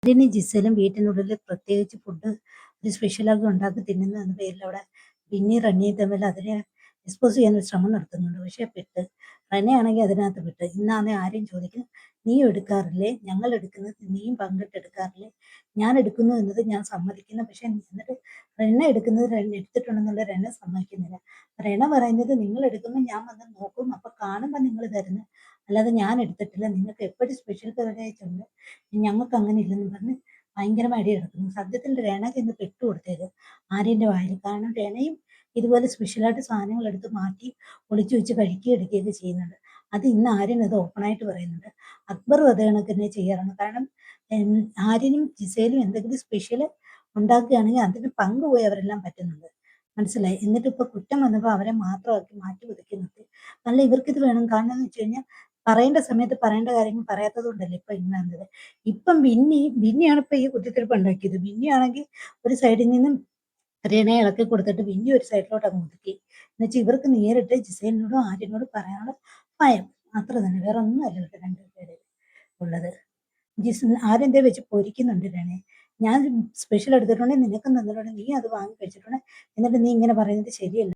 ഇതിന് ജിസേലും വീട്ടിനുള്ളിൽ പ്രത്യേകിച്ച് ഫുഡ് ഒരു സ്പെഷ്യലൊക്കെ ഉണ്ടാക്കി തിന്നുന്നു എന്ന പേരിൽ അവിടെ ബിന്നി റനിയും തമ്മിൽ അതിനെ എക്സ്പോസ് ചെയ്യാൻ ഒരു ശ്രമം നടത്തുന്നുണ്ട്. പക്ഷെ പെട്ട് റന ആണെങ്കിൽ അതിനകത്ത് പെട്ട് ഇന്നാണ് ആരെയും ചോദിക്കും, നീ എടുക്കാറില്ലേ, ഞങ്ങൾ എടുക്കുന്നത് നീയും പങ്കിട്ട് എടുക്കാറില്ലേ, ഞാൻ എടുക്കുന്നു എന്നത് ഞാൻ സമ്മതിക്കുന്നു, പക്ഷെ എന്നിട്ട് റെന എടുക്കുന്നത് റെന എടുത്തിട്ടുണ്ടെന്നുള്ള റെന സമ്മതിക്കുന്നില്ല. റെന പറയുന്നത് നിങ്ങൾ എടുക്കുമ്പോൾ ഞാൻ വന്ന് നോക്കും, അപ്പൊ കാണുമ്പോൾ നിങ്ങൾ തരുന്നത്, അല്ലാതെ ഞാൻ എടുത്തിട്ടില്ല, നിങ്ങൾക്ക് എപ്പോഴും സ്പെഷ്യൽ പരിപാടിയായിട്ടുണ്ട്, ഞങ്ങൾക്ക് അങ്ങനെ ഇല്ലെന്ന് പറഞ്ഞ് ഭയങ്കരമായിട്ട് കിടക്കുന്നു. സത്യത്തിൽ രണ ചെന്ന് പെട്ടുകൊടുത്തത് ആര്യന്റെ വായിൽ. കാരണം രണയും ഇതുപോലെ സ്പെഷ്യലായിട്ട് സാധനങ്ങൾ എടുത്ത് മാറ്റി ഒളിച്ചു വെച്ച് കഴിക്കുകയും എടുക്കുകയൊക്കെ ചെയ്യുന്നുണ്ട്. അത് ഇന്ന് ആര്യൻ അത് ഓപ്പണായിട്ട് പറയുന്നുണ്ട്. അക്ബറും അത് കണക്ക് തന്നെ ചെയ്യാറുണ്ട്. കാരണം ആര്യനും ജിസേലും എന്തെങ്കിലും സ്പെഷ്യൽ ഉണ്ടാക്കുകയാണെങ്കിൽ അതിന് പങ്കുപോയി അവരെല്ലാം പറ്റുന്നുണ്ട്. മനസ്സിലായി. എന്നിട്ട് ഇപ്പൊ കുറ്റം വന്നപ്പോൾ അവരെ മാത്രമാക്കി മാറ്റി ഒതുക്കുന്നത്. അല്ല, ഇവർക്കിത് വേണം. കാരണം എന്ന് വെച്ച് കഴിഞ്ഞാൽ പറയേണ്ട സമയത്ത് പറയേണ്ട കാര്യങ്ങൾ പറയാത്തത് കൊണ്ടല്ലേ ഇപ്പൊ ഇങ്ങനെ വന്നത്. ഇപ്പം ബിന്നിയാണ് ഇപ്പൊ ഈ കുത്തിത്തിരിപ്പ് ഉണ്ടാക്കിയത്. ബിന്നിയാണെങ്കിൽ ഒരു സൈഡിൽ നിന്നും റിയനെ ഇളക്കി കൊടുത്തിട്ട് ബിന്നി ഒരു സൈഡിലോട്ട് അങ്ങ് ഒതുക്കി. എന്നുവെച്ചാൽ ഇവർക്ക് നേരിട്ട് ജിസേലിനോടും ആര്യനോടും പറയാനുള്ള ഭയം. അത്ര തന്നെ, വേറെ ഒന്നുമല്ല ഇവർക്ക് രണ്ടുപേരുടെ ഉള്ളത്. ആദ്യം എന്തേ വെച്ച് പൊരിക്കുന്നുണ്ട് രണെ. ഞാൻ സ്പെഷ്യൽ എടുത്തിട്ടുണ്ടെങ്കിൽ നിനക്കും തന്നിട്ടുണ്ടെങ്കിൽ നീ അത് വാങ്ങി കഴിച്ചിട്ടുണ്ടെങ്കിൽ എന്നിട്ട് നീ ഇങ്ങനെ പറയുന്നത് ശരിയല്ല.